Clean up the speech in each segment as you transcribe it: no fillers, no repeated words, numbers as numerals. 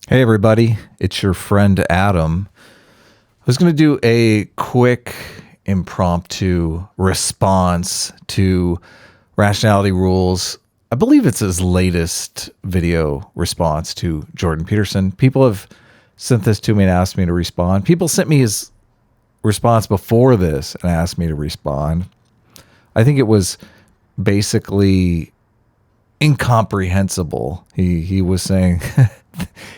Hey everybody, it's your friend Adam. I was going to do a quick impromptu response to Rationality Rules. I believe it's his latest video response to Jordan Peterson. People have sent this to me and asked me to respond. People sent me his response before this and asked me to respond. I think it was basically incomprehensible. He was saying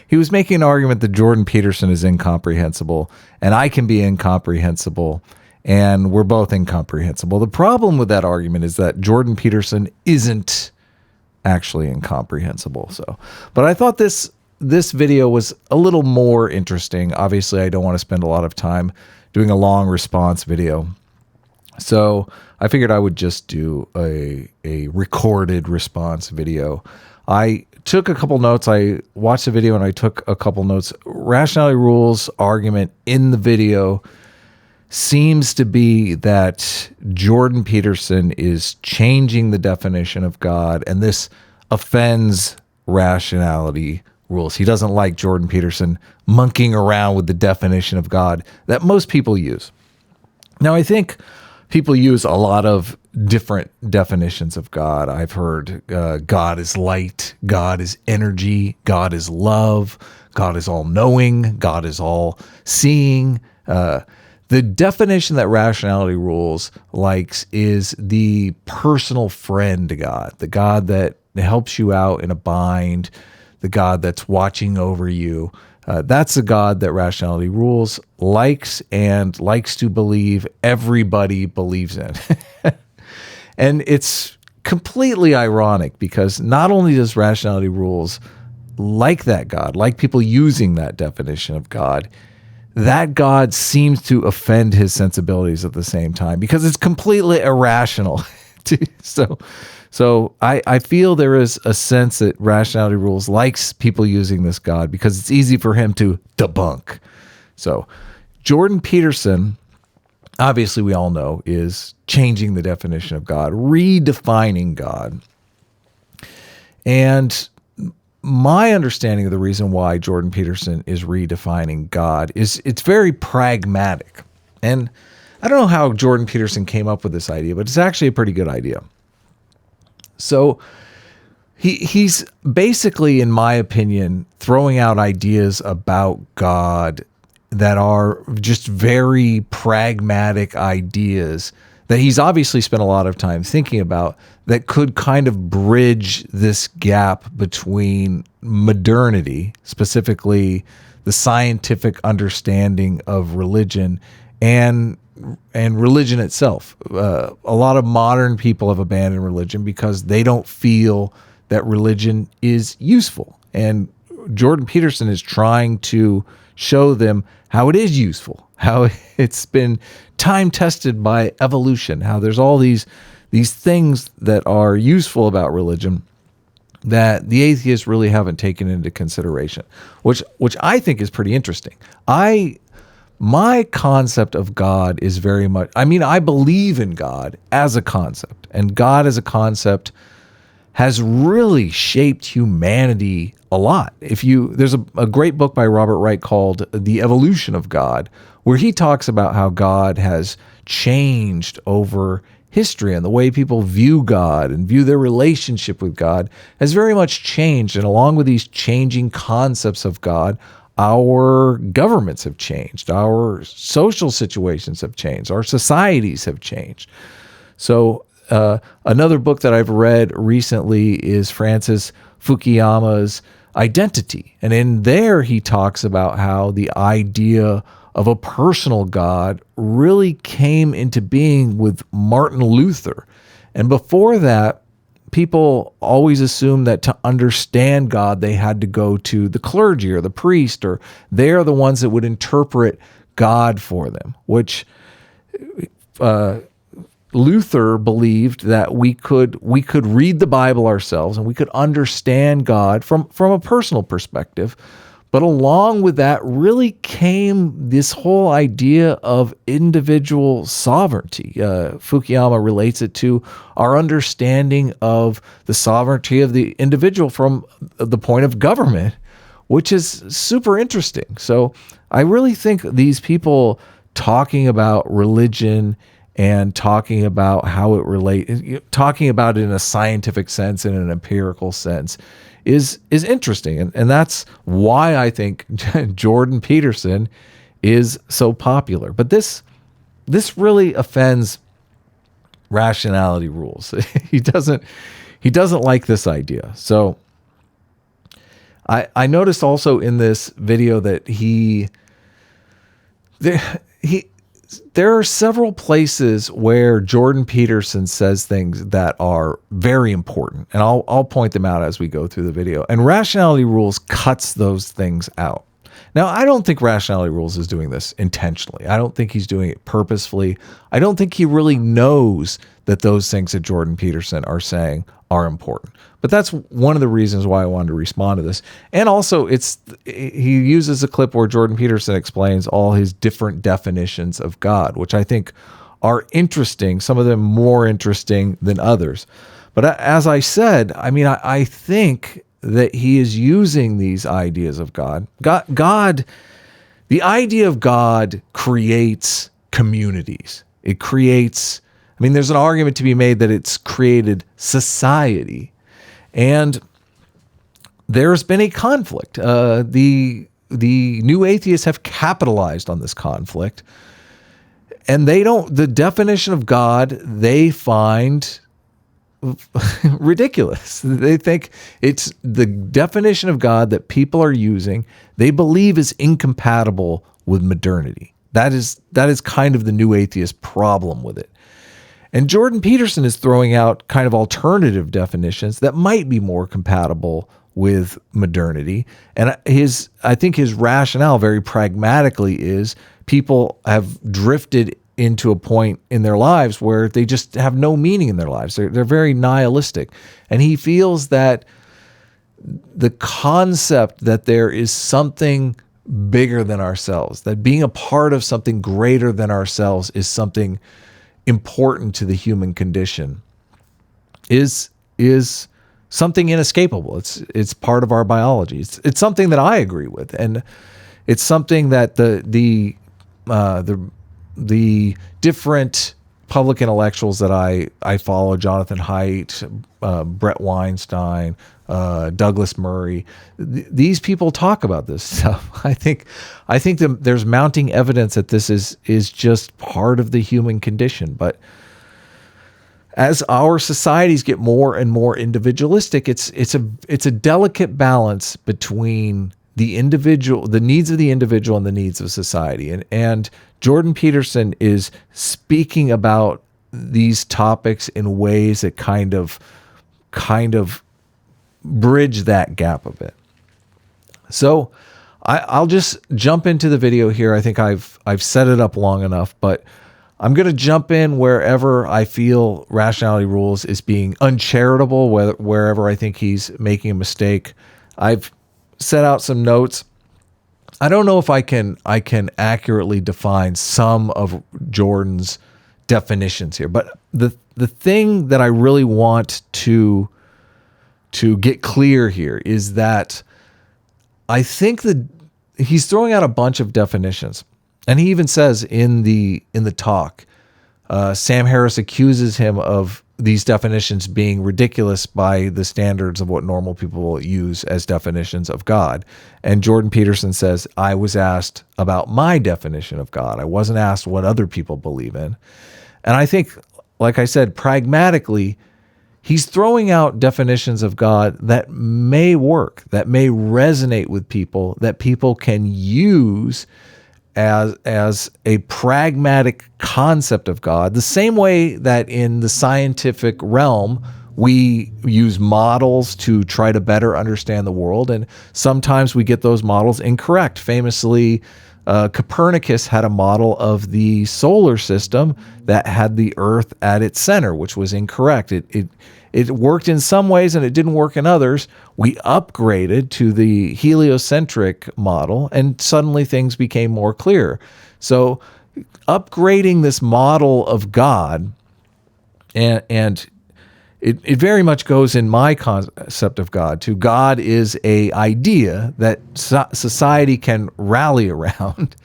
he was making an argument that Jordan Peterson is incomprehensible and I can be incomprehensible and we're both incomprehensible. The problem with that argument is that Jordan Peterson isn't actually incomprehensible. But I thought this video was a little more interesting. Obviously, I don't want to spend a lot of time doing a long response video. So I figured I would just do a recorded response video. I took a couple notes. I watched the video and I took a couple notes. Rationality Rules argument in the video seems to be that Jordan Peterson is changing the definition of God, and this offends Rationality Rules. He doesn't like Jordan Peterson monkeying around with the definition of God that most people use. Now, I think people use a lot of different definitions of God. I've heard God is light, God is energy, God is love, God is all-knowing, God is all-seeing. The definition that Rationality Rules likes is the personal friend God, the God that helps you out in a bind, the God that's watching over you. That's the God that Rationality Rules likes and likes to believe everybody believes in. And it's completely ironic because not only does Rationality Rules like that God, like people using that definition of God, that God seems to offend his sensibilities at the same time because it's completely irrational. So I feel there is a sense that Rationality Rules likes people using this God because it's easy for him to debunk. So Jordan Peterson, obviously we all know, is changing the definition of God, redefining God. And my understanding of the reason why Jordan Peterson is redefining God is it's very pragmatic. And I don't know how Jordan Peterson came up with this idea, but it's actually a pretty good idea. So he's basically, in my opinion, throwing out ideas about God that are just very pragmatic ideas that he's obviously spent a lot of time thinking about that could kind of bridge this gap between modernity, specifically the scientific understanding of religion, and religion itself. A lot of modern people have abandoned religion because they don't feel that religion is useful. And Jordan Peterson is trying to show them how it is useful, how it's been time tested by evolution, how there's all these things that are useful about religion that the atheists really haven't taken into consideration, which I think is pretty interesting. My concept of God is very much, I believe in God as a concept, and God as a concept has really shaped humanity a lot. There's a great book by Robert Wright called The Evolution of God, where he talks about how God has changed over history and the way people view God and view their relationship with God has very much changed. And along with these changing concepts of God, our governments have changed, our social situations have changed, our societies have changed. So another book that I've read recently is Francis Fukuyama's Identity. And in there, he talks about how the idea of a personal God really came into being with Martin Luther. And before that, people always assumed that to understand God, they had to go to the clergy or the priest, or they're the ones that would interpret God for them, which Luther believed that we could read the Bible ourselves and we could understand God from a personal perspective. But along with that really came this whole idea of individual sovereignty. Fukuyama relates it to our understanding of the sovereignty of the individual from the point of government, which is super interesting. So I really think these people talking about religion and talking about how it relates, talking about it in a scientific sense and an empirical sense is interesting. And that's why I think Jordan Peterson is so popular. But this really offends rationality rules. He doesn't like this idea. So I noticed also in this video that there are several places where Jordan Peterson says things that are very important, and I'll point them out as we go through the video. And Rationality Rules cuts those things out. Now, I don't think Rationality Rules is doing this intentionally. I don't think he's doing it purposefully. I don't think he really knows that those things that Jordan Peterson are saying are important. But that's one of the reasons why I wanted to respond to this. And also, he uses a clip where Jordan Peterson explains all his different definitions of God, which I think are interesting, some of them more interesting than others. But as I said, I mean, I think that he is using these ideas of God. God, the idea of God creates communities. It creates, I mean, there's an argument to be made that it's created society. And there's been a conflict. The new atheists have capitalized on this conflict. And the definition of God, they find ridiculous. They think it's the definition of God that people are using, they believe is incompatible with modernity. That is kind of the new atheist problem with it. And Jordan Peterson is throwing out kind of alternative definitions that might be more compatible with modernity. And I think his rationale very pragmatically is people have drifted into a point in their lives where they just have no meaning in their lives. They're very nihilistic. And he feels that the concept that there is something bigger than ourselves, that being a part of something greater than ourselves is something important to the human condition, is something inescapable. It's part of our biology. It's something that I agree with, and it's something that the different public intellectuals that I follow, Jonathan Haidt, Brett Weinstein, Douglas Murray, these people talk about this stuff. I think that there's mounting evidence that this is just part of the human condition. But as our societies get more and more individualistic, it's a delicate balance between the individual, the needs of the individual, and the needs of society. And Jordan Peterson is speaking about these topics in ways that kind of bridge that gap a bit. So I'll just jump into the video here. I think I've set it up long enough, but I'm going to jump in wherever I feel Rationality Rules is being uncharitable, wherever I think he's making a mistake. I've set out some notes. I don't know if I can accurately define some of Jordan's definitions here, but the thing that I really want to get clear here is that I think that he's throwing out a bunch of definitions, and he even says in the talk, Sam Harris accuses him of these definitions being ridiculous by the standards of what normal people use as definitions of God. And Jordan Peterson says, I was asked about my definition of God. I wasn't asked what other people believe in. And I think, like I said, pragmatically, he's throwing out definitions of God that may work, that may resonate with people, that people can use as a pragmatic concept of God, the same way that in the scientific realm, we use models to try to better understand the world, and sometimes we get those models incorrect. Famously, Copernicus had a model of the solar system that had the Earth at its center, which was incorrect. It worked in some ways and it didn't work in others. We upgraded to the heliocentric model and suddenly things became more clear. So upgrading this model of God and it very much goes in my concept of God to God is a idea that society can rally around.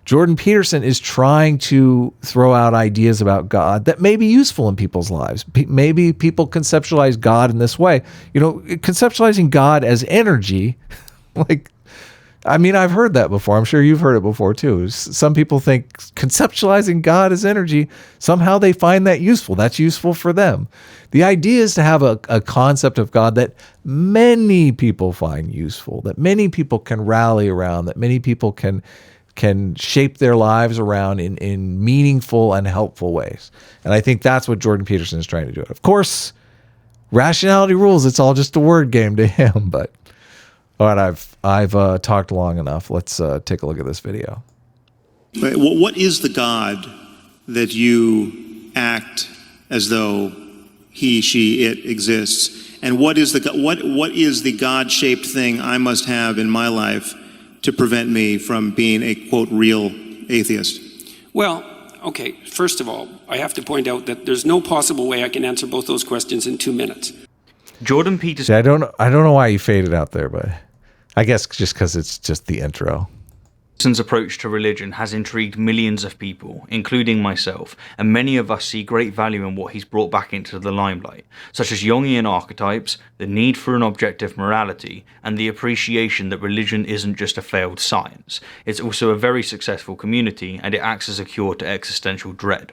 Jordan Peterson is trying to throw out ideas about God that may be useful in people's lives. Maybe people conceptualize God in this way. Conceptualizing God as energy, I've heard that before. I'm sure you've heard it before too. Some people think conceptualizing God as energy, somehow they find that useful. That's useful for them. The idea is to have a concept of God that many people find useful, that many people can rally around, that many people can shape their lives around in meaningful and helpful ways. And I think that's what Jordan Peterson is trying to do. Of course, rationality rules. It's all just a word game to him, but all right, I've talked long enough. Let's take a look at this video. What is the God that you act as though he, she, it exists? And what is the God-shaped thing I must have in my life to prevent me from being a, quote, real atheist? Well, okay, first of all, I have to point out that there's no possible way I can answer both those questions in 2 minutes. Jordan Peterson. I don't know why you faded out there, but I guess just because it's just the intro. Peterson's approach to religion has intrigued millions of people, including myself, and many of us see great value in what he's brought back into the limelight, such as Jungian archetypes, the need for an objective morality, and the appreciation that religion isn't just a failed science. It's also a very successful community, and it acts as a cure to existential dread.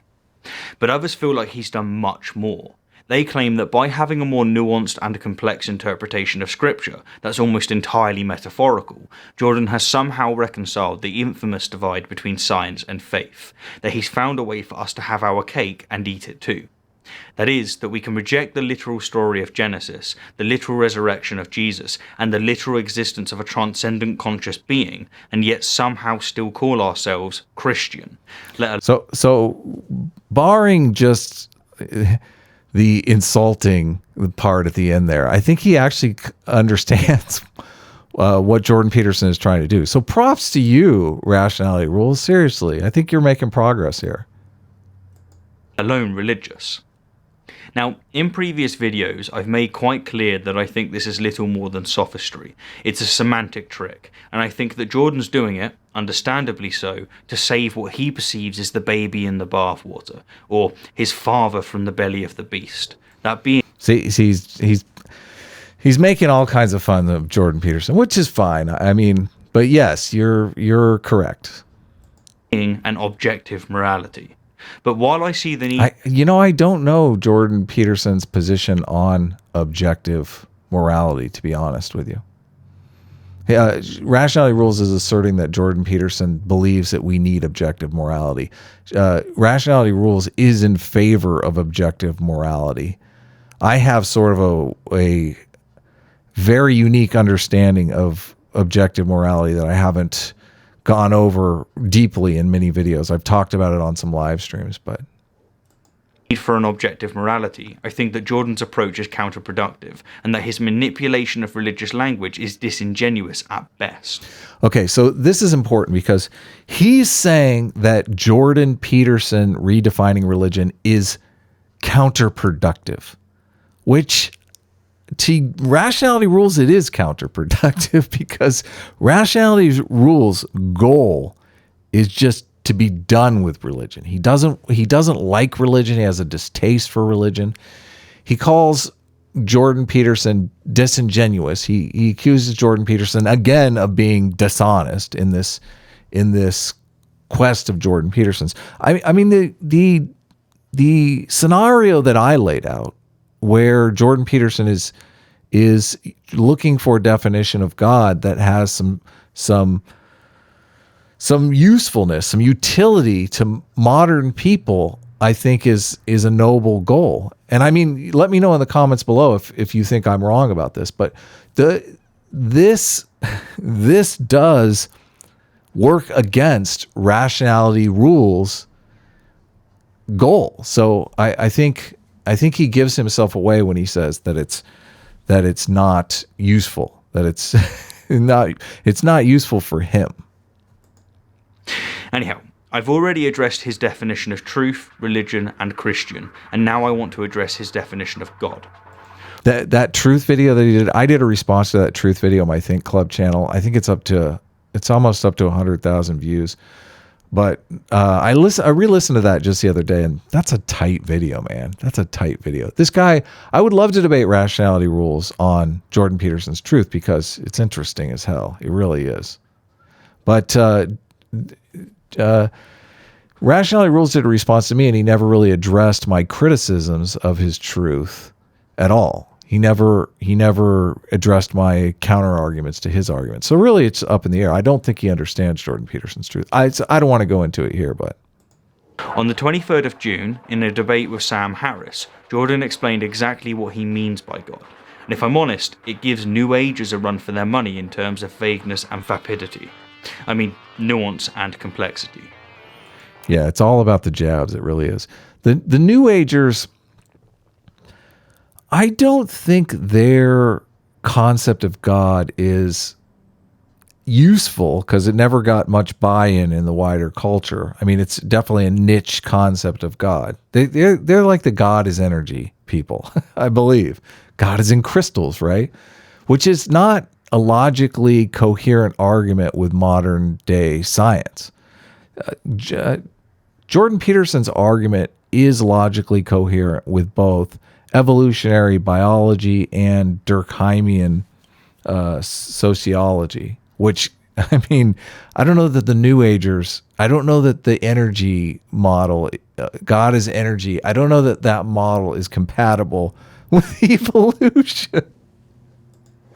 But others feel like he's done much more. They claim that by having a more nuanced and complex interpretation of scripture that's almost entirely metaphorical, Jordan has somehow reconciled the infamous divide between science and faith, that he's found a way for us to have our cake and eat it too. That is, that we can reject the literal story of Genesis, the literal resurrection of Jesus, and the literal existence of a transcendent conscious being, and yet somehow still call ourselves Christian. So barring just the insulting part at the end there, I think he actually understands what Jordan Peterson is trying to do. So props to you, Rationality Rules. Seriously, I think you're making progress here. Alone religious. Now, in previous videos, I've made quite clear that I think this is little more than sophistry. It's a semantic trick, and I think that Jordan's doing it, understandably so, to save what he perceives as the baby in the bathwater, or his father from the belly of the beast. That being... See, he's making all kinds of fun of Jordan Peterson, which is fine. I mean, but yes, you're correct. Being an objective morality. But while I see the need... I don't know Jordan Peterson's position on objective morality, to be honest with you. Rationality Rules is asserting that Jordan Peterson believes that we need objective morality. Rationality Rules is in favor of objective morality. I have sort of a very unique understanding of objective morality that I haven't gone over deeply in many videos. I've talked about it on some live streams, but for an objective morality, I think that Jordan's approach is counterproductive, and that his manipulation of religious language is disingenuous at best. Okay, so this is important because he's saying that Jordan Peterson redefining religion is counterproductive, which to Rationality Rules, it is counterproductive because Rationality Rules' goal is just to be done with religion. He doesn't like religion. He has a distaste for religion. He calls Jordan Peterson disingenuous. He accuses Jordan Peterson again of being dishonest in this quest of Jordan Peterson's. I mean the scenario that I laid out, where Jordan Peterson is looking for a definition of God that has some usefulness, some utility to modern people, I think is a noble goal. And I mean, let me know in the comments below if you think I'm wrong about this, but this does work against Rationality Rules' goal. So I think he gives himself away when he says that it's not useful, that it's not useful for him. Anyhow, I've already addressed his definition of truth, religion, and Christian, and now I want to address his definition of God. That truth video that he did, I did a response to that truth video on my Think Club channel. I think it's almost up to 100,000 views. But I re-listened to that just the other day, and that's a tight video, man. That's a tight video. This guy, I would love to debate rationality rules on Jordan Peterson's truth because it's interesting as hell. It really is. But rationality rules did a response to me, and he never really addressed my criticisms of his truth at all. He never addressed my counter arguments to his arguments. So really, it's up in the air. I don't think he understands Jordan Peterson's truth. I don't want to go into it here, but on the 23rd of June, in a debate with Sam Harris, Jordan explained exactly what he means by God. And if I'm honest, it gives New Agers a run for their money in terms of vagueness and vapidity. I mean, nuance and complexity. Yeah, it's all about the jabs. It really is. The New Agers, I don't think their concept of God is useful because it never got much buy-in in the wider culture. I mean, it's definitely a niche concept of God. They're like the God is energy people, I believe. God is in crystals, right? Which is not a logically coherent argument with modern day science. Jordan Peterson's argument is logically coherent with both evolutionary biology and Durkheimian sociology, which, I mean, I don't know that the New Agers, I don't know that the energy model, God is energy, I don't know that that model is compatible with evolution.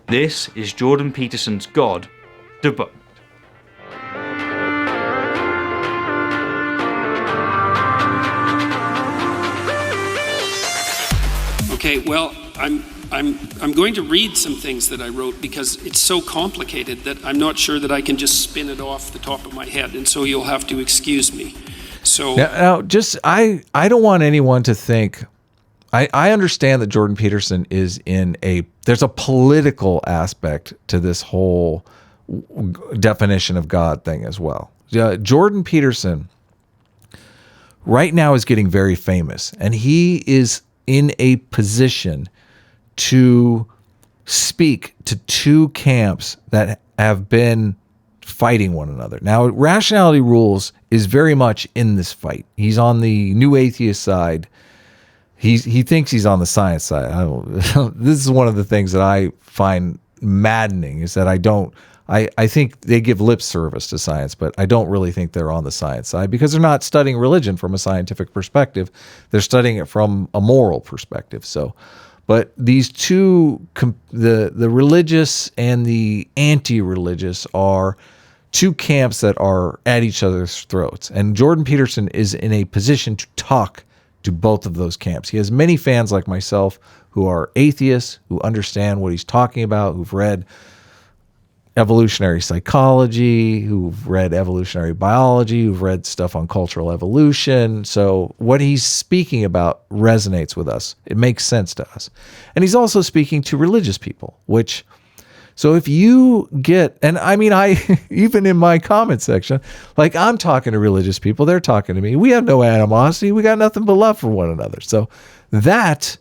This is Jordan Peterson's God, Debunked. Okay, well, I'm going to read some things that I wrote because it's so complicated that I'm not sure that I can just spin it off the top of my head, and so you'll have to excuse me. So now just I don't want anyone to think. I understand that Jordan Peterson is there's a political aspect to this whole definition of God thing as well. Jordan Peterson right now is getting very famous, and he is in a position to speak to two camps that have been fighting one another. Now, Rationality Rules is very much in this fight. He's on the new atheist side. He thinks he's on the science side. This is one of the things that I find maddening is that I think they give lip service to science, but I don't really think they're on the science side because they're not studying religion from a scientific perspective. They're studying it from a moral perspective. So, but these two, the religious and the anti-religious are two camps that are at each other's throats. And Jordan Peterson is in a position to talk to both of those camps. He has many fans like myself who are atheists, who understand what he's talking about, who've read evolutionary psychology, who've read evolutionary biology, who've read stuff on cultural evolution. So what he's speaking about resonates with us. It makes sense to us. And he's also speaking to religious people, so if you get, and I mean, even in my comment section, like I'm talking to religious people, they're talking to me. We have no animosity. We got nothing but love for one another. So that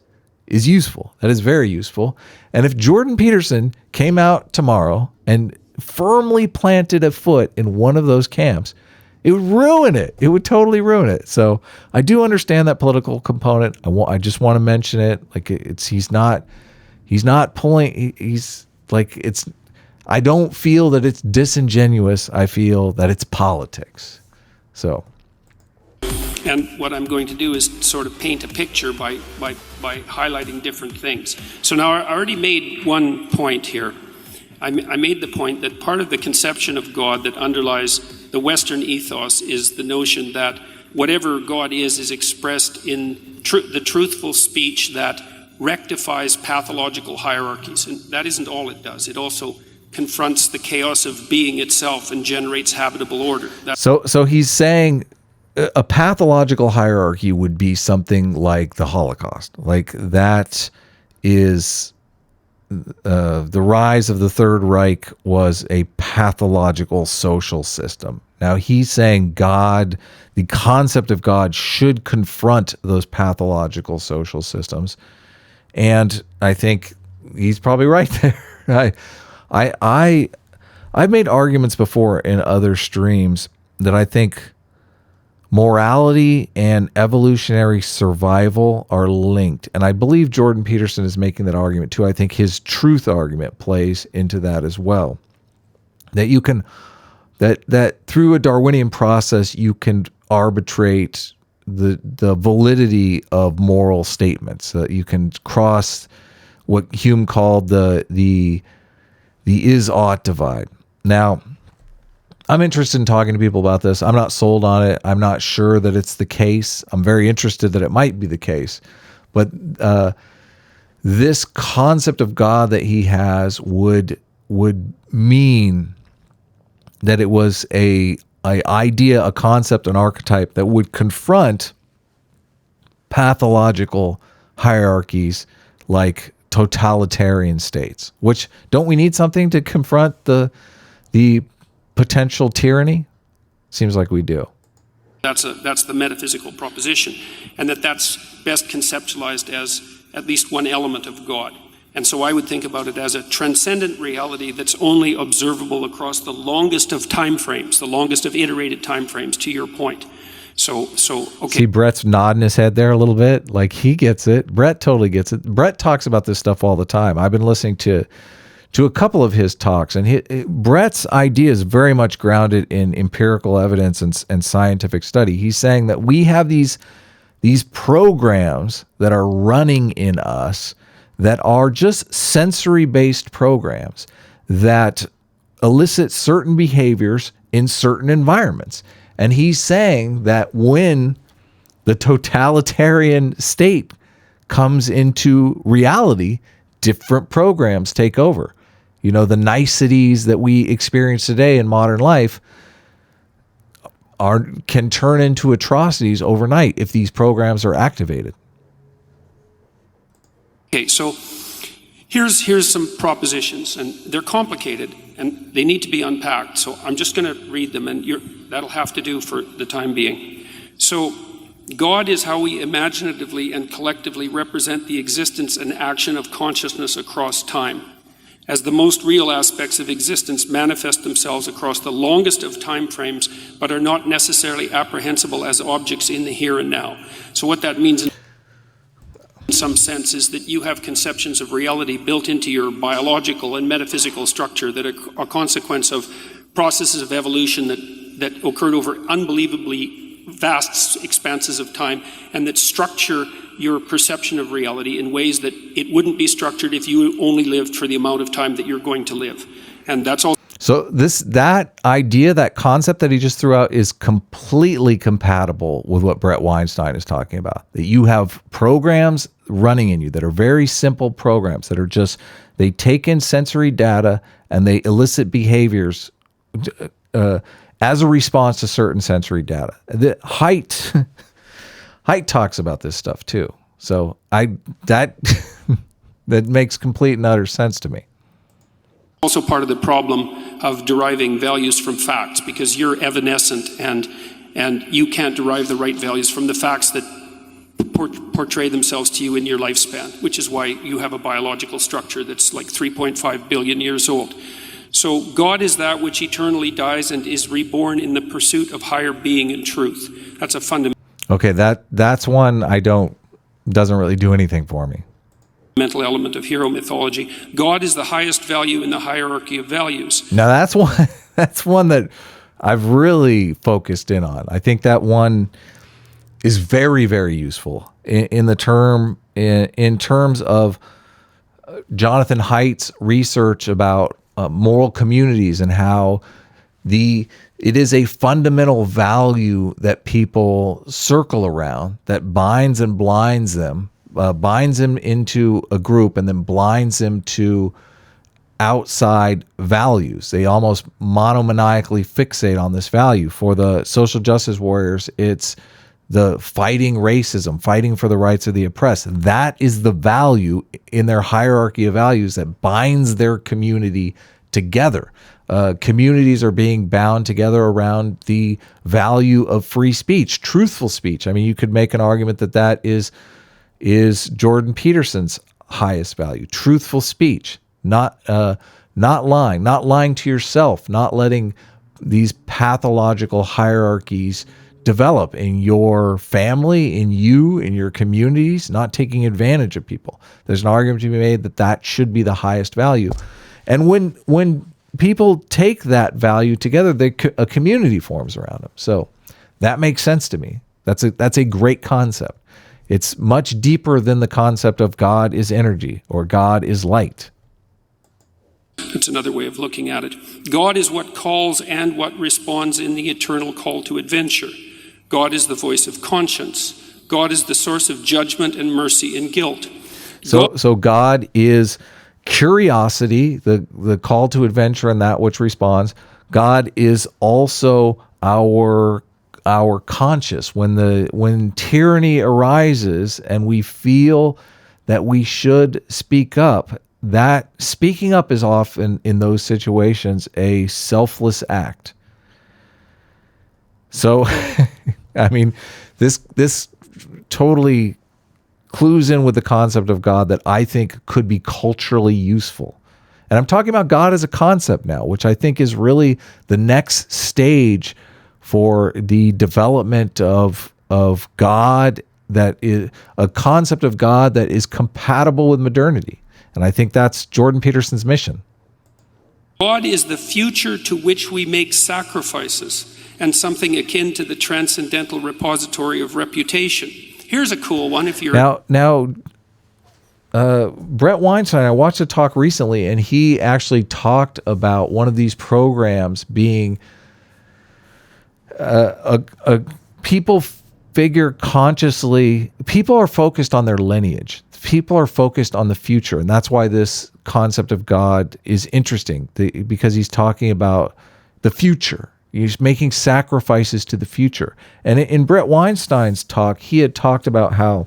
is useful. That is very useful. And if Jordan Peterson came out tomorrow and firmly planted a foot in one of those camps, it would ruin it. It would totally ruin it. So I do understand that political component. I just want to mention it. Like he's not pulling, he's like, I don't feel that it's disingenuous. I feel that it's politics. So. And what I'm going to do is sort of paint a picture by highlighting different things. So now I already made one point here. I made the point that part of the conception of God that underlies the Western ethos is the notion that whatever God is expressed in the truthful speech that rectifies pathological hierarchies. And that isn't all it does. It also confronts the chaos of being itself and generates habitable order. So he's saying a pathological hierarchy would be something like the Holocaust. Like that is the rise of the Third Reich was a pathological social system. Now, he's saying God, the concept of God, should confront those pathological social systems. And I think he's probably right there. I've made arguments before in other streams that I think morality and evolutionary survival are linked. And I believe Jordan Peterson is making that argument too. I think his truth argument plays into that as well. That you can, that through a Darwinian process, you can arbitrate the validity of moral statements. You can cross what Hume called the is-ought divide. Now, I'm interested in talking to people about this. I'm not sold on it. I'm not sure that it's the case. I'm very interested that it might be the case. But this concept of God that he has would mean that it was a idea, a concept, an archetype that would confront pathological hierarchies like totalitarian states. Which, don't we need something to confront the potential tyranny? Seems like we do. That's the metaphysical proposition, and that's best conceptualized as at least one element of God. And so I would think about it as a transcendent reality that's only observable across the longest of time frames, the longest of iterated time frames, to your point. So okay. See, Brett's nodding his head there a little bit, like he gets it. Brett totally gets it. Brett talks about this stuff all the time. I've been listening to a couple of his talks, and Brett's idea is very much grounded in empirical evidence and scientific study. He's saying that we have these programs that are running in us that are just sensory-based programs that elicit certain behaviors in certain environments. And he's saying that when the totalitarian state comes into reality, different programs take over. You know, the niceties that we experience today in modern life can turn into atrocities overnight if these programs are activated. Okay, so here's some propositions, and they're complicated, and they need to be unpacked. So I'm just going to read them, and that'll have to do for the time being. So God is how we imaginatively and collectively represent the existence and action of consciousness across time, as the most real aspects of existence manifest themselves across the longest of time frames, but are not necessarily apprehensible as objects in the here and now. So what that means in some sense is that you have conceptions of reality built into your biological and metaphysical structure that are a consequence of processes of evolution that occurred over unbelievably vast expanses of time, and that structure your perception of reality in ways that it wouldn't be structured if you only lived for the amount of time that you're going to live. And that's all. So that idea, that concept that he just threw out is completely compatible with what Brett Weinstein is talking about. That you have programs running in you that are very simple programs that are just, they take in sensory data and they elicit behaviors as a response to certain sensory data. The Haidt talks about this stuff too. So that makes complete and utter sense to me. Also part of the problem of deriving values from facts, because you're evanescent and you can't derive the right values from the facts that portray themselves to you in your lifespan, which is why you have a biological structure that's like 3.5 billion years old. So God is that which eternally dies and is reborn in the pursuit of higher being and truth. That's a fundamental. Okay, that's one doesn't really do anything for me. Mental element of hero mythology. God is the highest value in the hierarchy of values. Now that's one that I've really focused in on. I think that one is very, very useful in terms of Jonathan Haidt's research about moral communities and how it is a fundamental value that people circle around that binds and blinds them. Binds him into a group and then blinds him to outside values. They almost monomaniacally fixate on this value. For the social justice warriors, it's the fighting racism, fighting for the rights of the oppressed. That is the value in their hierarchy of values that binds their community together. Communities are being bound together around the value of free speech, truthful speech. I mean, you could make an argument that that is Jordan Peterson's highest value: truthful speech, not lying to yourself, not letting these pathological hierarchies develop in your family, in you, in your communities, not taking advantage of people. There's an argument to be made that that should be the highest value. And when people take that value together, a community forms around them. So that makes sense to me. That's a great concept. It's much deeper than the concept of God is energy or God is light. It's another way of looking at it. God is what calls and what responds in the eternal call to adventure. God is the voice of conscience. God is the source of judgment and mercy and guilt. So God is curiosity, the call to adventure, and that which responds. God is also our conscience. When tyranny arises and we feel that we should speak up, that speaking up is often in those situations a selfless act. So, I mean, this totally clues in with the concept of God that I think could be culturally useful. And I'm talking about God as a concept now, which I think is really the next stage for the development of God, that is a concept of God that is compatible with modernity. And I think that's Jordan Peterson's mission. God is the future to which we make sacrifices, and something akin to the transcendental repository of reputation. Here's a cool one. If you're now, Brett Weinstein, I watched a talk recently, and he actually talked about one of these programs being people figure consciously. People are focused on their lineage. People are focused on the future, and that's why this concept of God is interesting, because he's talking about the future. He's making sacrifices to the future. And in Brett Weinstein's talk, he had talked about how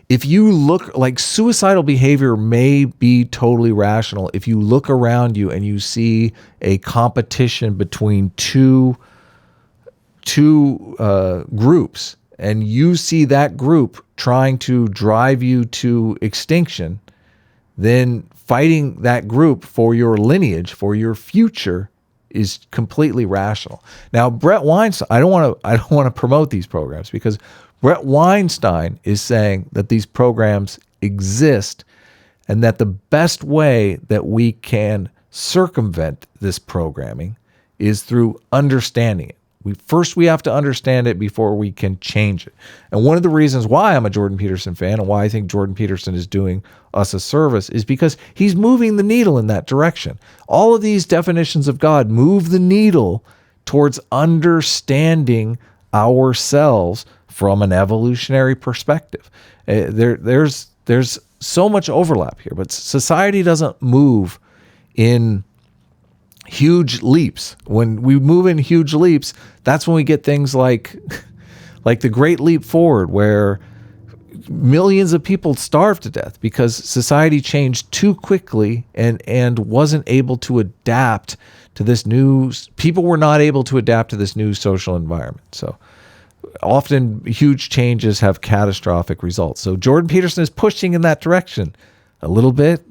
if you look, like, suicidal behavior may be totally rational if you look around you and you see a competition between two groups, and you see that group trying to drive you to extinction, then fighting that group for your lineage, for your future, is completely rational. Now, Brett Weinstein, I don't want to promote these programs, because Brett Weinstein is saying that these programs exist, and that the best way that we can circumvent this programming is through understanding it. We have to understand it before we can change it. And one of the reasons why I'm a Jordan Peterson fan, and why I think Jordan Peterson is doing us a service, is because he's moving the needle in that direction. All of these definitions of God move the needle towards understanding ourselves from an evolutionary perspective. There's so much overlap here, but society doesn't move in huge leaps. When we move in huge leaps, that's when we get things like the Great Leap Forward, where millions of people starved to death because society changed too quickly and wasn't able to adapt to this new. People were not able to adapt to this new social environment. So often huge changes have catastrophic results. So Jordan Peterson is pushing in that direction a little bit.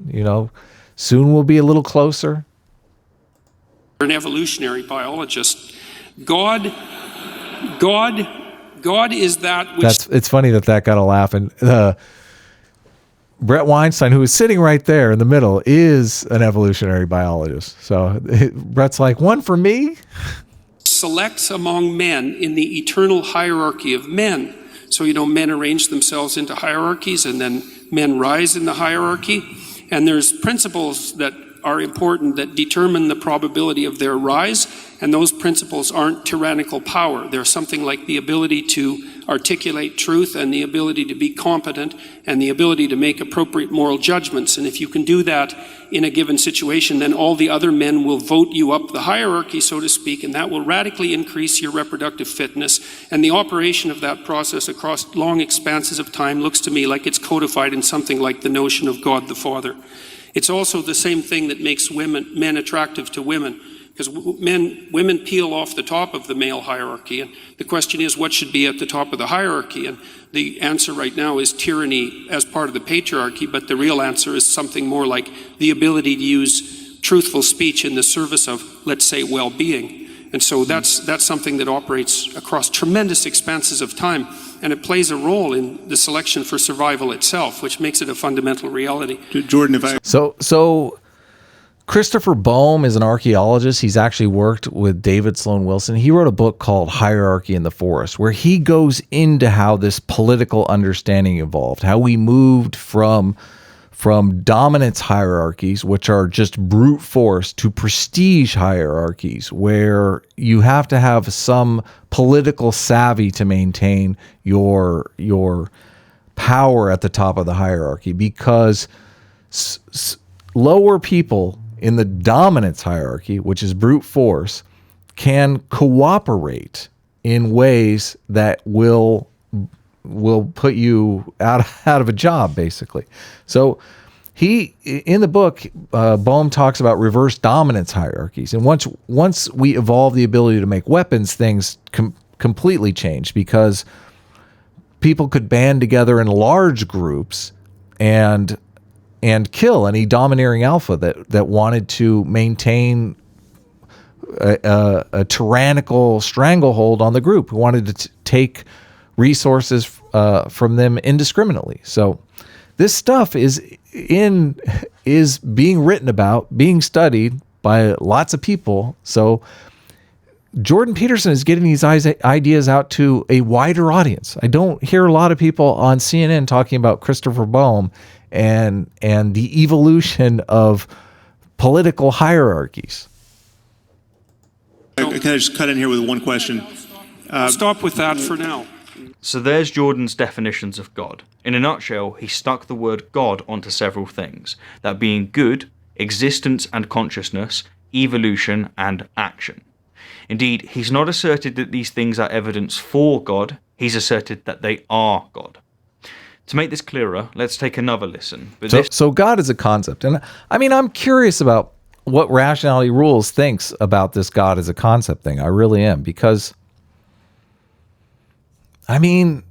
Soon we'll be a little closer. An evolutionary biologist. God is that which... It's funny that got a laugh. And Brett Weinstein, who is sitting right there in the middle, is an evolutionary biologist. So Brett's like, one for me? Selects among men in the eternal hierarchy of men. So, men arrange themselves into hierarchies, and then men rise in the hierarchy. And there's principles that are important that determine the probability of their rise, and those principles aren't tyrannical power. They're something like the ability to articulate truth, and the ability to be competent, and the ability to make appropriate moral judgments. And if you can do that in a given situation, then all the other men will vote you up the hierarchy, so to speak, and that will radically increase your reproductive fitness. And the operation of that process across long expanses of time looks to me like it's codified in something like the notion of God the Father. It's also the same thing that makes men attractive to women, because women peel off the top of the male hierarchy, and the question is, what should be at the top of the hierarchy? And the answer right now is tyranny as part of the patriarchy, but the real answer is something more like the ability to use truthful speech in the service of, let's say, well-being. And so that's something that operates across tremendous expanses of time, and it plays a role in the selection for survival itself, which makes it a fundamental reality. Jordan, if I... So Christopher Boehm is an archaeologist. He's actually worked with David Sloan Wilson. He wrote a book called Hierarchy in the Forest, where he goes into how this political understanding evolved, how we moved from dominance hierarchies, which are just brute force, to prestige hierarchies, where you have to have some political savvy to maintain your power at the top of the hierarchy, because lower people in the dominance hierarchy, which is brute force, can cooperate in ways that will put you out of a job, basically. So he, in the book, Boehm talks about reverse dominance hierarchies. And once we evolve the ability to make weapons, things completely change, because people could band together in large groups and kill any domineering alpha that wanted to maintain a tyrannical stranglehold on the group, who wanted to take resources from them indiscriminately. So this stuff is being written about, being studied by lots of people. So Jordan Peterson is getting these ideas out to a wider audience. I don't hear a lot of people on CNN talking about Christopher Boehm and the evolution of political hierarchies. Can I just cut in here with one question? Stop with that for now. So there's Jordan's definitions of God. In a nutshell, he stuck the word God onto several things, that being good, existence and consciousness, evolution and action. Indeed, he's not asserted that these things are evidence for God, he's asserted that they are God. To make this clearer, let's take another listen. So God is a concept. And I mean, I'm curious about what Rationality Rules thinks about this God as a concept thing. I really am, because I mean,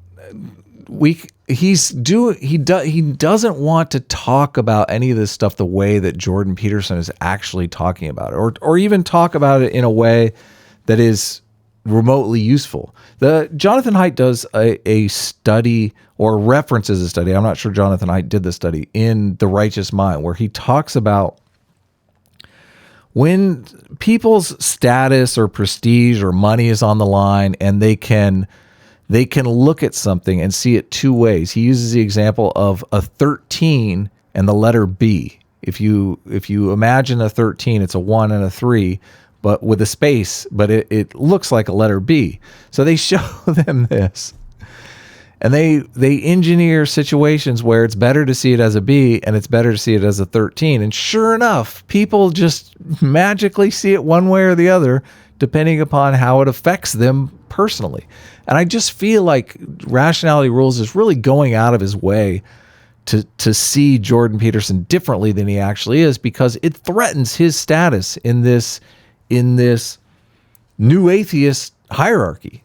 he doesn't want to talk about any of this stuff the way that Jordan Peterson is actually talking about it, or even talk about it in a way that is remotely useful. Jonathan Haidt does a study, or references a study. I'm not sure Jonathan Haidt did the study, in The Righteous Mind, where he talks about when people's status or prestige or money is on the line, and they can look at something and see it two ways. He uses the example of a 13 and the letter B. If you imagine a 13, it's a 1 and a 3, but with a space, but it looks like a letter B. So they show them this, and they engineer situations where it's better to see it as a B and it's better to see it as a 13. And sure enough, people just magically see it one way or the other, depending upon how it affects them personally. And I just feel like Rationality Rules is really going out of his way to see Jordan Peterson differently than he actually is, because it threatens his status in this new atheist hierarchy.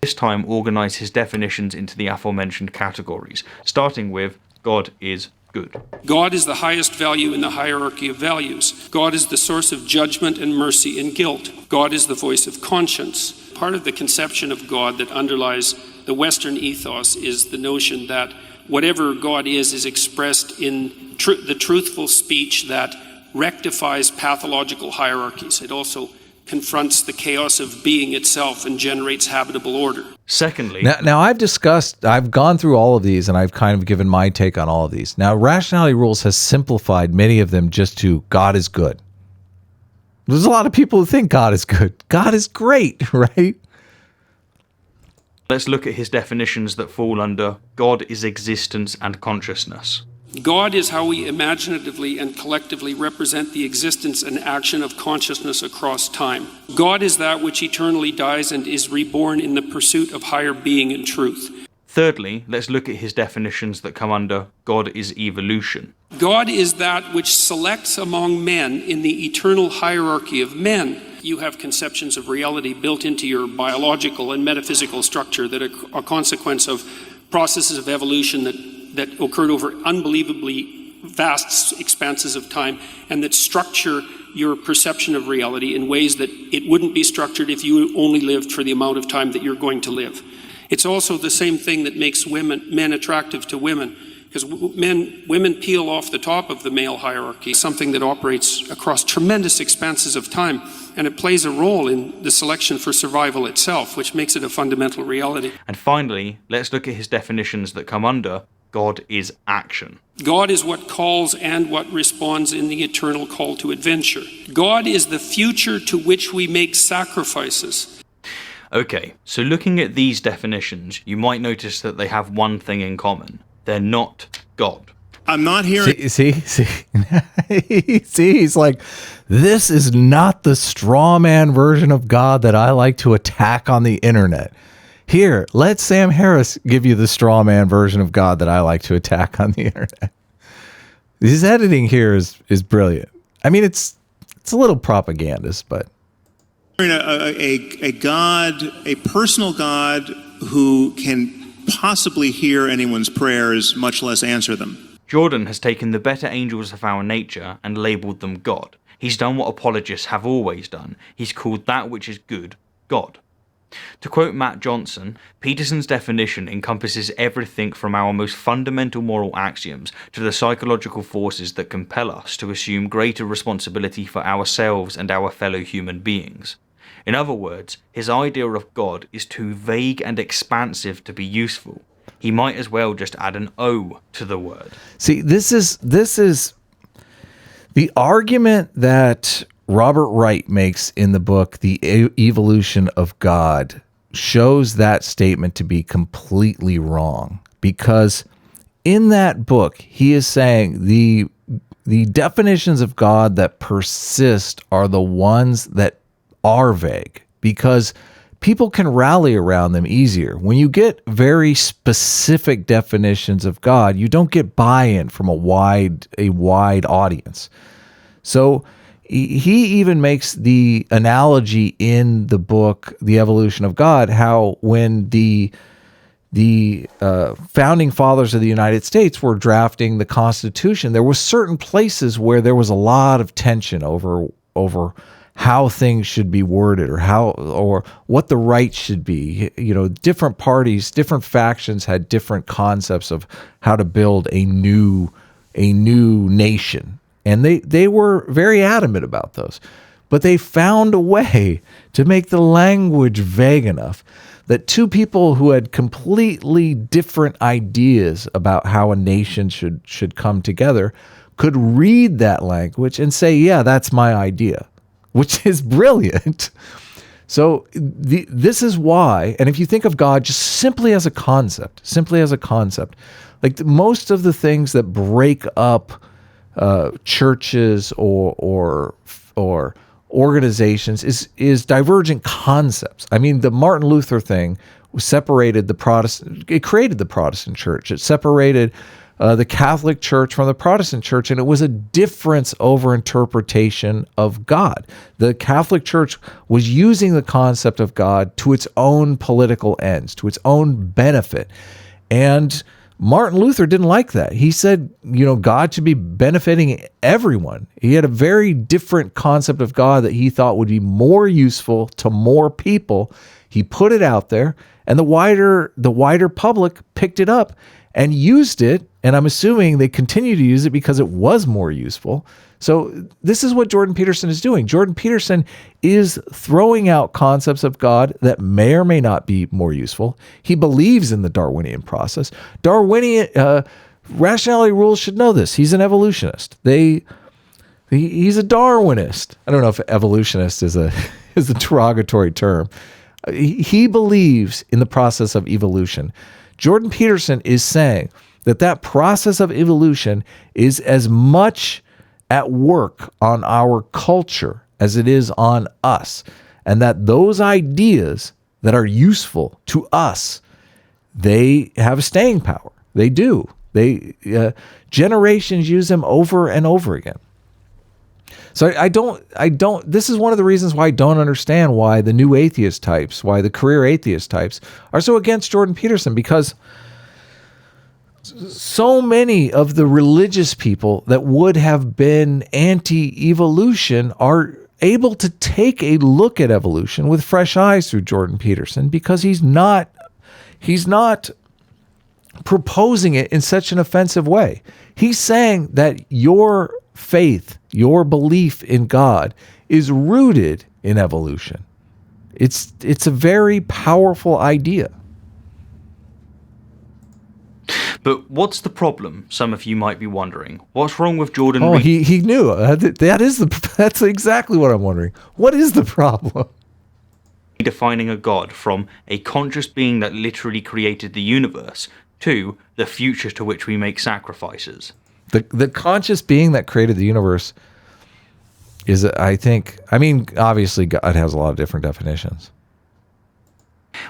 This time organize his definitions into the aforementioned categories, starting with God is good. God is the highest value in the hierarchy of values. God is the source of judgment and mercy and guilt. God is the voice of conscience. Part of the conception of God that underlies the Western ethos is the notion that whatever God is expressed in the truthful speech that rectifies pathological hierarchies. It also confronts the chaos of being itself and generates habitable order. Secondly, now I've gone through all of these, and I've kind of given my take on all of these. Now, Rationality Rules has simplified many of them just to God is good. There's a lot of people who think God is good. God is great, right? Let's look at his definitions that fall under God is existence and consciousness. God is how we imaginatively and collectively represent the existence and action of consciousness across time. God is that which eternally dies and is reborn in the pursuit of higher being and truth. Thirdly, let's look at his definitions that come under God is evolution. God is that which selects among men in the eternal hierarchy of men. You have conceptions of reality built into your biological and metaphysical structure that are a consequence of processes of evolution that occurred over unbelievably vast expanses of time, and that structure your perception of reality in ways that it wouldn't be structured if you only lived for the amount of time that you're going to live. It's also the same thing that makes men attractive to women, because women peel off the top of the male hierarchy, something that operates across tremendous expanses of time, and it plays a role in the selection for survival itself, which makes it a fundamental reality. And finally, let's look at his definitions that come under God is action. God is what calls and what responds in the eternal call to adventure. God is the future to which we make sacrifices. Okay, so looking at these definitions, you might notice that they have one thing in common. They're not God. I'm not hearing. See, he's like, this is not the straw man version of God that I like to attack on the internet. Here, let Sam Harris give you the straw man version of God that I like to attack on the internet. His editing here is brilliant. I mean, it's a little propagandist, but A God, a personal God who can possibly hear anyone's prayers, much less answer them. Jordan has taken the better angels of our nature and labelled them God. He's done what apologists have always done. He's called that which is good, God. To quote Matt Johnson, Peterson's definition encompasses everything from our most fundamental moral axioms to the psychological forces that compel us to assume greater responsibility for ourselves and our fellow human beings. In other words, his idea of God is too vague and expansive to be useful. He might as well just add an O to the word. see, this is the argument that Robert Wright makes in the book, The Evolution of God, shows that statement to be completely wrong, because in that book, he is saying the definitions of God that persist are the ones that are vague, because people can rally around them easier. When you get very specific definitions of God, you don't get buy-in from a wide audience. So he even makes the analogy in the book, The Evolution of God, how when the founding fathers of the United States were drafting the Constitution, there were certain places where there was a lot of tension over how things should be worded, or what the rights should be. You know, different parties, different factions had different concepts of how to build a new nation. And they were very adamant about those. But they found a way to make the language vague enough that two people who had completely different ideas about how a nation should come together could read that language and say, yeah, that's my idea, which is brilliant. So this is why, and if you think of God just simply as a concept, like most of the things that break up churches or organizations is divergent concepts. I mean, the Martin Luther thing separated the Protestant. It created the Protestant church. It separated the Catholic Church from the Protestant Church, and it was a difference over interpretation of God. The Catholic Church was using the concept of God to its own political ends, to its own benefit, and Martin Luther didn't like that. He said, God should be benefiting everyone. He had a very different concept of God that he thought would be more useful to more people. He put it out there, and the wider public picked it up and used it. And I'm assuming they continue to use it because it was more useful. So this is what Jordan Peterson is doing. Jordan Peterson is throwing out concepts of God that may or may not be more useful. He believes in the Darwinian process. Rationality rules should know this. He's an evolutionist. He's a Darwinist. I don't know if evolutionist is a derogatory term. He believes in the process of evolution. Jordan Peterson is saying that process of evolution is as much at work on our culture as it is on us, and that those ideas that are useful to us they have staying power. They do. Generations use them over and over again. So I don't, this is one of the reasons why I don't understand why the new atheist types, why the career atheist types are so against Jordan Peterson, because so many of the religious people that would have been anti-evolution are able to take a look at evolution with fresh eyes through Jordan Peterson, because he's not proposing it in such an offensive way. He's saying that your faith, your belief in God is rooted in evolution. It's a very powerful idea. But what's the problem? Some of you might be wondering. What's wrong with Jordan? Oh, he knew. That's exactly what I'm wondering. What is the problem? Defining a god from a conscious being that literally created the universe to the future to which we make sacrifices. The conscious being that created the universe is, obviously God has a lot of different definitions.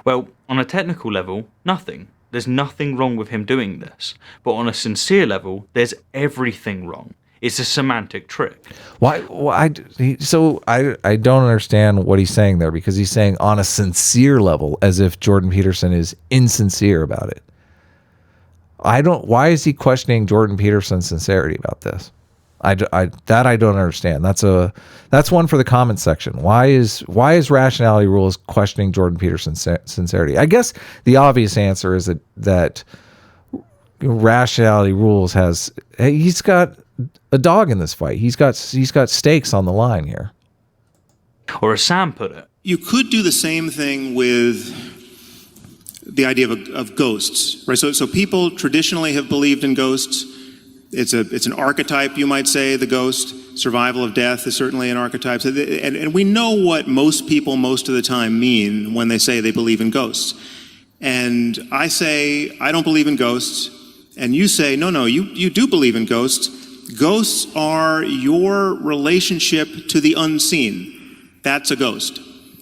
Well, on a technical level, nothing. There's nothing wrong with him doing this. But on a sincere level, there's everything wrong. It's a semantic trick. Why? So I don't understand what he's saying there, because he's saying on a sincere level, as if Jordan Peterson is insincere about it. Why is he questioning Jordan Peterson's sincerity about this? I don't understand. That's one for the comments section. Why is Rationality Rules questioning Jordan Peterson's sincerity? I guess the obvious answer is that Rationality Rules he's got a dog in this fight. He's got stakes on the line here. Or as Sam put it, You could do the same thing with the idea of ghosts, right? So people traditionally have believed in ghosts. It's an archetype, you might say, the ghost. Survival of death is certainly an archetype. And we know what most people most of the time mean when they say they believe in ghosts. And I say, I don't believe in ghosts. And you say, no, you do believe in ghosts. Ghosts are your relationship to the unseen. That's a ghost.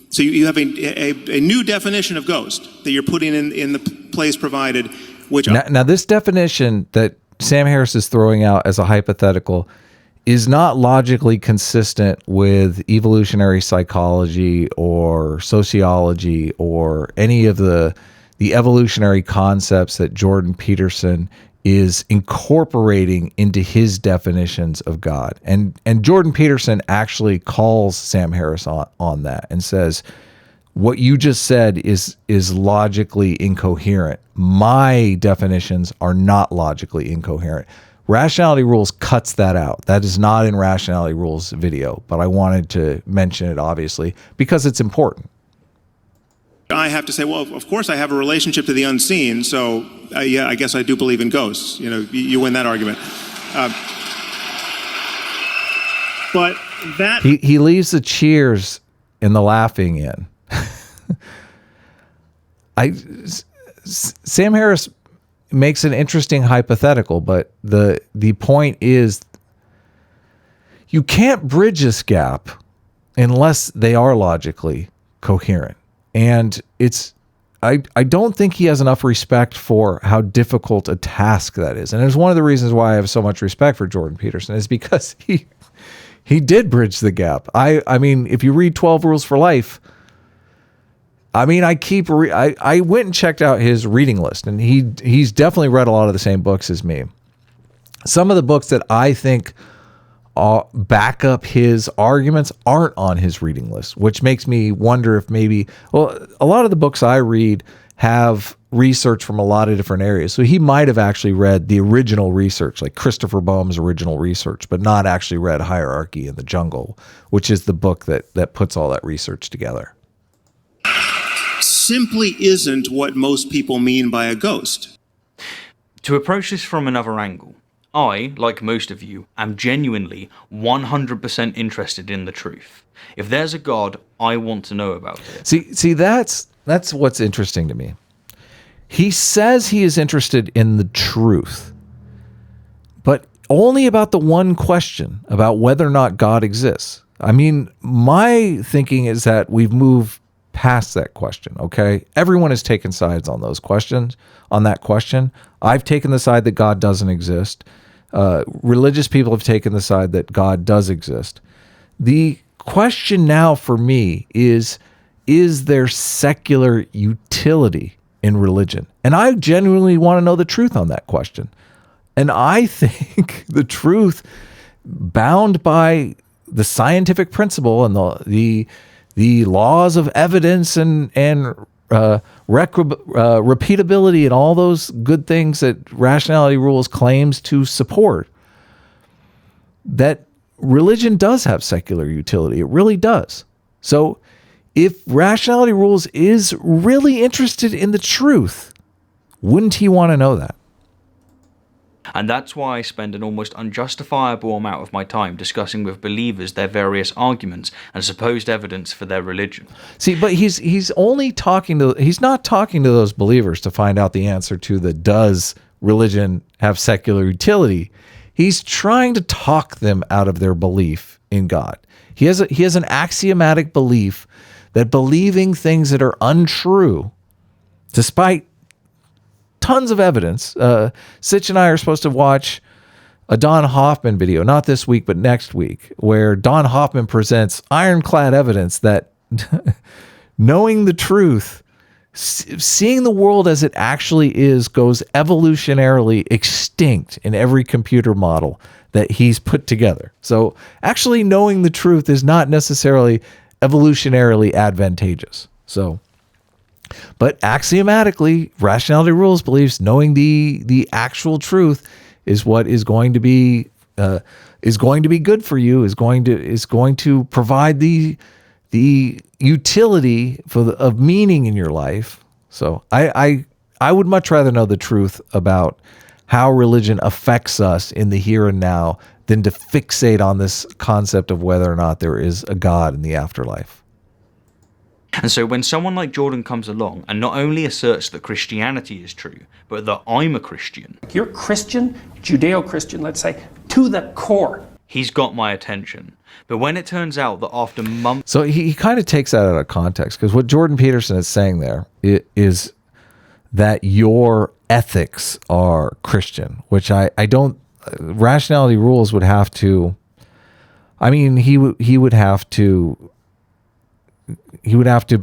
So you have a new definition of ghost that you're putting in the place provided, which... Now this definition that Sam Harris is throwing out as a hypothetical is not logically consistent with evolutionary psychology or sociology or any of the evolutionary concepts that Jordan Peterson is incorporating into his definitions of God. And Jordan Peterson actually calls Sam Harris on that and says, what you just said is logically incoherent. My definitions are not logically incoherent. Rationality Rules cuts that out. That is not in Rationality Rules video, but I wanted to mention it, obviously, because it's important. I have to say, well, of course I have a relationship to the unseen, so yeah, I guess I do believe in ghosts. You know, you win that argument. But that... He leaves the cheers and the laughing in. Sam Harris makes an interesting hypothetical, but the point is you can't bridge this gap unless they are logically coherent. And I don't think he has enough respect for how difficult a task that is. And it's one of the reasons why I have so much respect for Jordan Peterson, is because he did bridge the gap. I mean, if you read 12 Rules for Life, I mean, I went and checked out his reading list, and he's definitely read a lot of the same books as me. Some of the books that I think back up his arguments aren't on his reading list, which makes me wonder if maybe, well, a lot of the books I read have research from a lot of different areas. So he might have actually read the original research, like Christopher Boehm's original research, but not actually read Hierarchy in the Jungle, which is the book that puts all that research together. Simply isn't what most people mean by a ghost. To approach this from another angle, I, like most of you, am genuinely 100% interested in the truth. If there's a God, I want to know about it. See, that's what's interesting to me. He says he is interested in the truth, but only about the one question about whether or not God exists. I mean, my thinking is that we've moved past that question, okay? Everyone has taken sides on those questions, on that question. I've taken the side that God doesn't exist. Religious people have taken the side that God does exist. The question now for me is there secular utility in religion? And I genuinely want to know the truth on that question. And I think the truth, bound by the scientific principle and the laws of evidence and repeatability and all those good things that rationality rules claims to support, that religion does have secular utility. It really does. So if rationality rules is really interested in the truth, wouldn't he want to know that? And that's why I spend an almost unjustifiable amount of my time discussing with believers their various arguments and supposed evidence for their religion. See, but he's not talking to those believers to find out the answer to the does religion have secular utility. He's trying to talk them out of their belief in God. He has an axiomatic belief that believing things that are untrue, despite tons of evidence. Sitch and I are supposed to watch a Don Hoffman video, not this week, but next week, where Don Hoffman presents ironclad evidence that knowing the truth, seeing the world as it actually is, goes evolutionarily extinct in every computer model that he's put together. So actually knowing the truth is not necessarily evolutionarily advantageous. But axiomatically, rationality rules believes knowing the actual truth is what is going to be good for you, is going to provide the utility of meaning in your life. So I would much rather know the truth about how religion affects us in the here and now than to fixate on this concept of whether or not there is a God in the afterlife. And so when someone like Jordan comes along and not only asserts that Christianity is true, but that I'm a Christian. You're Christian, Judeo-Christian, let's say, to the core. He's got my attention. But when it turns out that after months... So he kind of takes that out of context, because what Jordan Peterson is saying there is that your ethics are Christian, which I don't... Rationality rules would have to... I mean, he would have to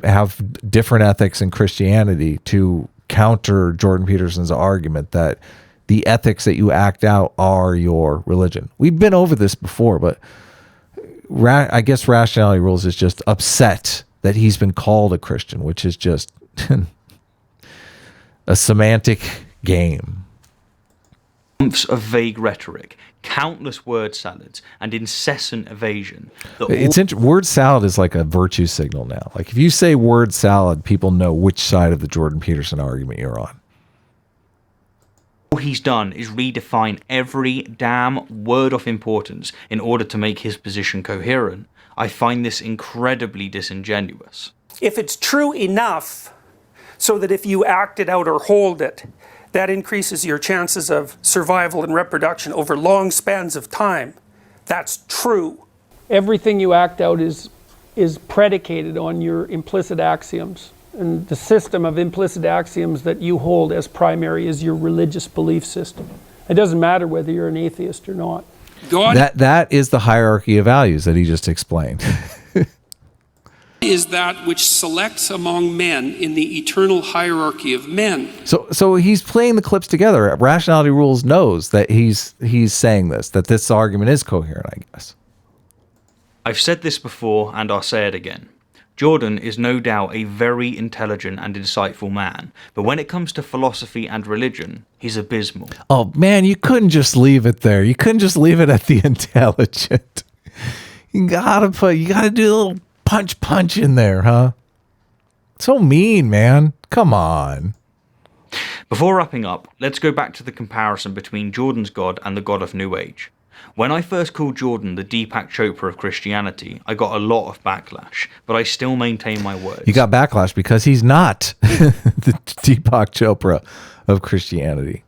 have different ethics in Christianity to counter Jordan Peterson's argument that the ethics that you act out are your religion. We've been over this before, but I guess rationality rules is just upset that he's been called a Christian, which is just a semantic game. Months of vague rhetoric, countless word salads, and incessant evasion. Word salad is like a virtue signal now. Like if you say word salad, people know which side of the Jordan Peterson argument you're on. All he's done is redefine every damn word of importance in order to make his position coherent. I find this incredibly disingenuous. If it's true enough so that if you act it out or hold it, that increases your chances of survival and reproduction over long spans of time, that's true. Everything you act out is predicated on your implicit axioms. And the system of implicit axioms that you hold as primary is your religious belief system. It doesn't matter whether you're an atheist or not. That is the hierarchy of values that he just explained. Is that which selects among men in the eternal hierarchy of men. So he's playing the clips together. Rationality rules knows that he's saying that this argument is coherent, I guess. I've said this before and I'll say it again. Jordan is no doubt a very intelligent and insightful man, but when it comes to philosophy and religion, he's abysmal. Oh man, you couldn't just leave it there. You couldn't just leave it at the intelligent. You gotta do a little punch in there, huh? So mean, man. Come on. Before wrapping up, let's go back to the comparison between Jordan's God and the God of New Age. When I first called Jordan the Deepak Chopra of Christianity, I got a lot of backlash, but I still maintain my words. You got backlash because he's not the Deepak Chopra of Christianity.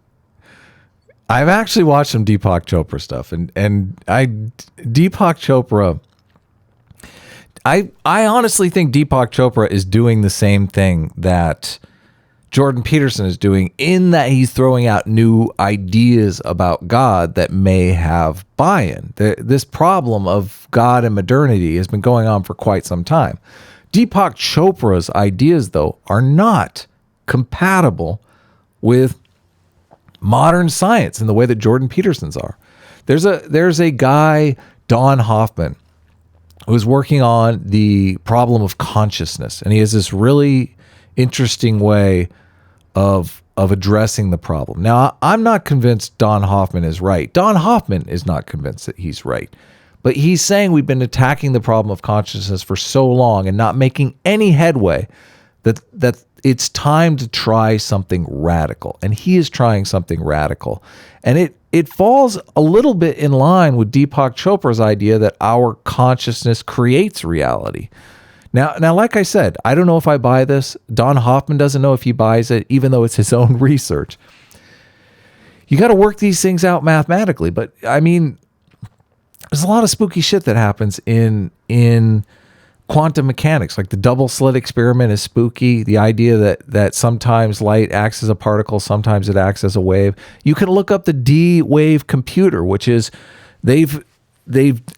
I've actually watched some Deepak Chopra stuff, and Deepak Chopra, I honestly think Deepak Chopra is doing the same thing that Jordan Peterson is doing, in that he's throwing out new ideas about God that may have buy-in. This problem of God and modernity has been going on for quite some time. Deepak Chopra's ideas, though, are not compatible with modern science in the way that Jordan Peterson's are. There's a guy, Don Hoffman, who's working on the problem of consciousness, and he has this really interesting way of addressing the problem. Now, I'm not convinced Don Hoffman is right. Don Hoffman is not convinced that he's right. But he's saying we've been attacking the problem of consciousness for so long and not making any headway that it's time to try something radical. And he is trying something radical. And it falls a little bit in line with Deepak Chopra's idea that our consciousness creates reality. Now, like I said, I don't know if I buy this. Don Hoffman doesn't know if he buys it, even though it's his own research. You got to work these things out mathematically. But I mean, there's a lot of spooky shit that happens in quantum mechanics. Like the double slit experiment is spooky. The idea that sometimes light acts as a particle, sometimes it acts as a wave. You can look up the D-wave computer, which is they've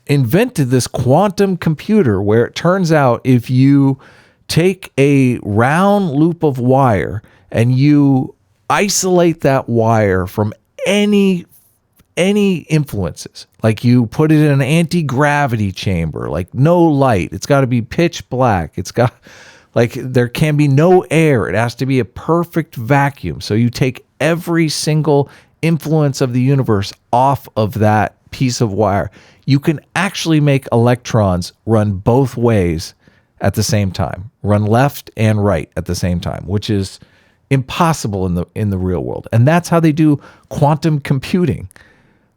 invented this quantum computer where it turns out if you take a round loop of wire and you isolate that wire from any influences, like you put it in an anti-gravity chamber, like no light, it's got to be pitch black, it's got, like, there can be no air, it has to be a perfect vacuum. So you take every single influence of the universe off of that piece of wire. You can actually make electrons run both ways at the same time, run left and right at the same time, which is impossible in the real world. And that's how they do quantum computing,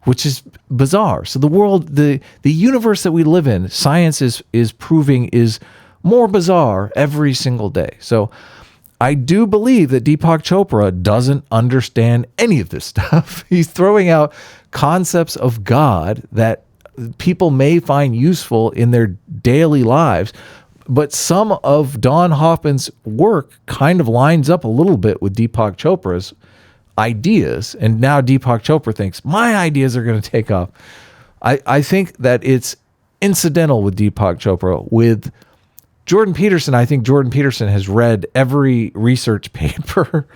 which is bizarre. So the world, the universe that we live in, science is proving is more bizarre every single day. So I do believe that Deepak Chopra doesn't understand any of this stuff. He's throwing out concepts of God that people may find useful in their daily lives, but some of Don Hoffman's work kind of lines up a little bit with Deepak Chopra's ideas, and now Deepak Chopra thinks my ideas are going to take off. I think that it's incidental with Deepak Chopra. With Jordan Peterson, I think Jordan Peterson has read every research paper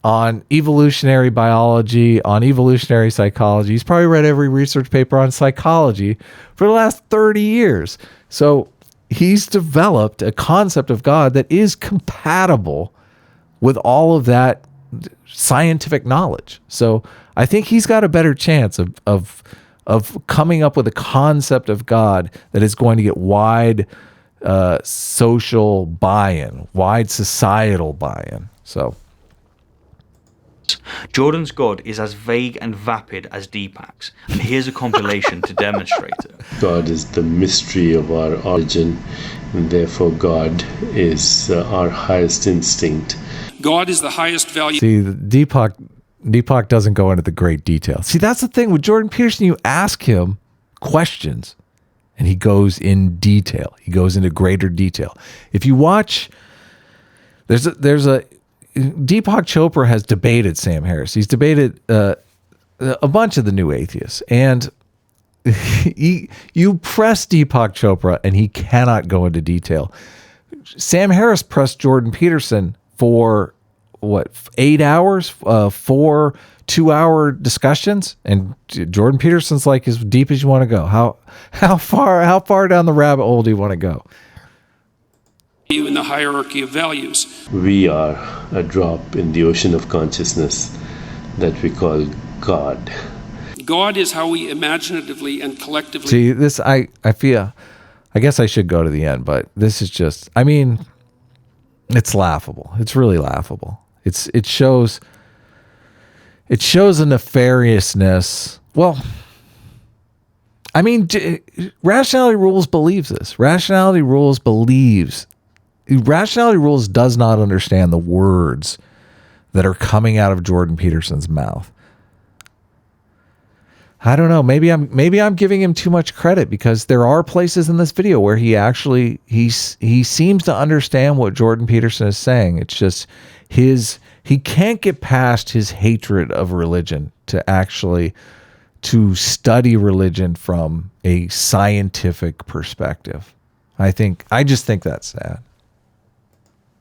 on evolutionary biology, on evolutionary psychology. He's probably read every research paper on psychology for the last 30 years. So he's developed a concept of God that is compatible with all of that scientific knowledge. So I think he's got a better chance of coming up with a concept of God that is going to get wide social buy-in, wide societal buy-in. So Jordan's God is as vague and vapid as Deepak's, and here's a compilation to demonstrate it. God is the mystery of our origin, and therefore God is our highest instinct. God is the highest value. See, Deepak doesn't go into the great detail. See, that's the thing with Jordan Peterson. You ask him questions, and he goes in detail. He goes into greater detail. If you watch, there's a Deepak Chopra has debated Sam Harris. He's debated a bunch of the new atheists, and you press Deepak Chopra, and he cannot go into detail. Sam Harris pressed Jordan Peterson for 8 hours, 4 2-hour discussions, and Jordan Peterson's like, as deep as you want to go. How far down the rabbit hole do you want to go? In the hierarchy of values. We are a drop in the ocean of consciousness that we call God. God is how we imaginatively and collectively. See, this, I feel, I guess I should go to the end, but this is just, I mean, it's laughable. It's really laughable. It shows a nefariousness. Well, I mean, Rationality Rules believes this. Rationality Rules does not understand the words that are coming out of Jordan Peterson's mouth. I don't know. Maybe I'm giving him too much credit, because there are places in this video where he actually he seems to understand what Jordan Peterson is saying. It's just he can't get past his hatred of religion to study religion from a scientific perspective. I just think that's sad.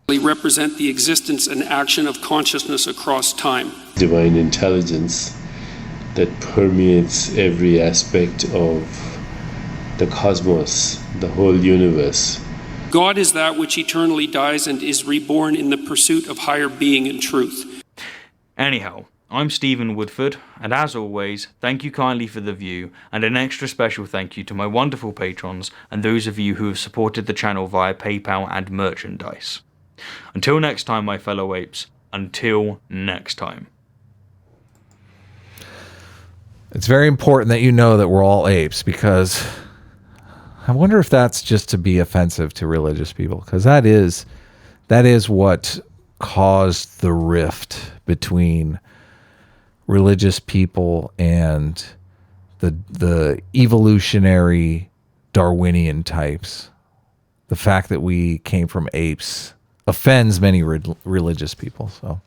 They represent the existence and action of consciousness across time. Divine intelligence that permeates every aspect of the cosmos, the whole universe. God is that which eternally dies and is reborn in the pursuit of higher being and truth. Anyhow, I'm Stephen Woodford, and as always, thank you kindly for the view, and an extra special thank you to my wonderful patrons and those of you who have supported the channel via PayPal and merchandise. Until next time, my fellow apes, until next time. It's very important that you know that we're all apes, because I wonder if that's just to be offensive to religious people, because that is what caused the rift between religious people and the evolutionary Darwinian types. The fact that we came from apes offends many religious people. So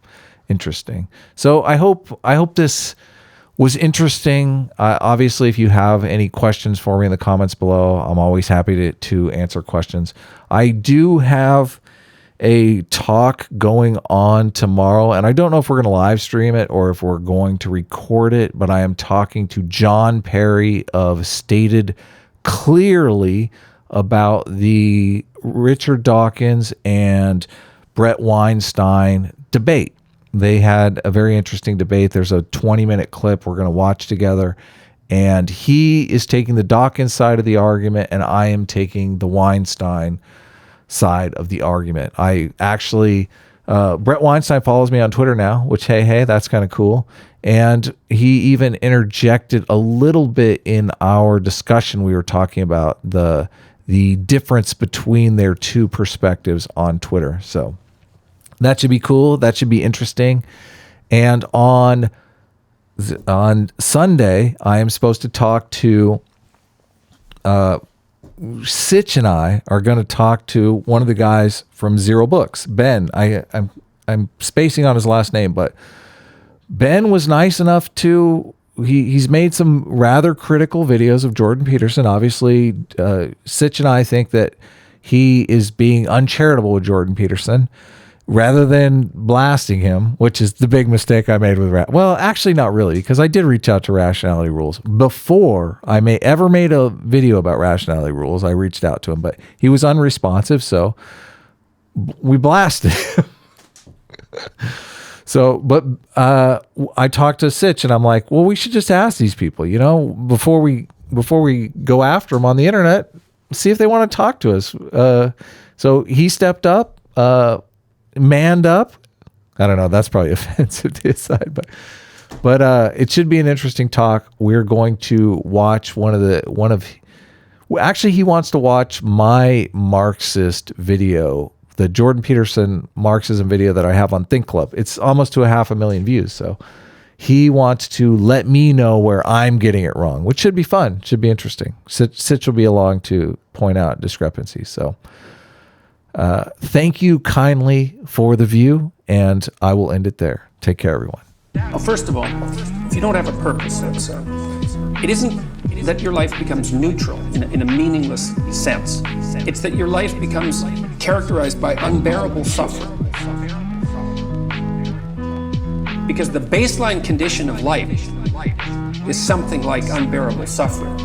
interesting. So I hope this was interesting. Obviously, if you have any questions for me in the comments below, I'm always happy to answer questions. I do have a talk going on tomorrow, and I don't know if we're going to live stream it or if we're going to record it, but I am talking to John Perry of Stated Clearly about the Richard Dawkins and Brett Weinstein debate. They had a very interesting debate. There's a 20-minute clip we're going to watch together, and he is taking the Dawkins side of the argument, and I am taking the Weinstein side of the argument. I actually, Brett Weinstein follows me on Twitter now, which, hey, that's kind of cool. And he even interjected a little bit in our discussion. We were talking about the difference between their two perspectives on Twitter. So that should be cool. That should be interesting. And on Sunday, I am supposed to talk to Sitch, and I are going to talk to one of the guys from Zero Books, Ben. I'm spacing on his last name, but Ben was nice enough to. He's made some rather critical videos of Jordan Peterson. Obviously, Sitch and I think that he is being uncharitable with Jordan Peterson rather than blasting him, which is the big mistake I made with well, actually not really, because I did reach out to Rationality Rules before I ever made a video about Rationality Rules. I reached out to him, but he was unresponsive, so we blasted him. So, but I talked to Sitch, and I'm like, well, we should just ask these people, before we go after them on the internet, see if they want to talk to us. So he stepped up, manned up. I don't know. That's probably offensive to his side, but it should be an interesting talk. We're going to watch actually, he wants to watch my Marxist video, the Jordan Peterson Marxism video that I have on Think Club. It's almost to 500,000 views. So he wants to let me know where I'm getting it wrong, which should be fun. Should be interesting. Sitch will be along to point out discrepancies. So thank you kindly for the view, and I will end it there. Take care, everyone. Well, first of all, if you don't have a purpose, it isn't that your life becomes neutral in a meaningless sense. It's that your life becomes characterized by unbearable suffering. Because the baseline condition of life is something like unbearable suffering.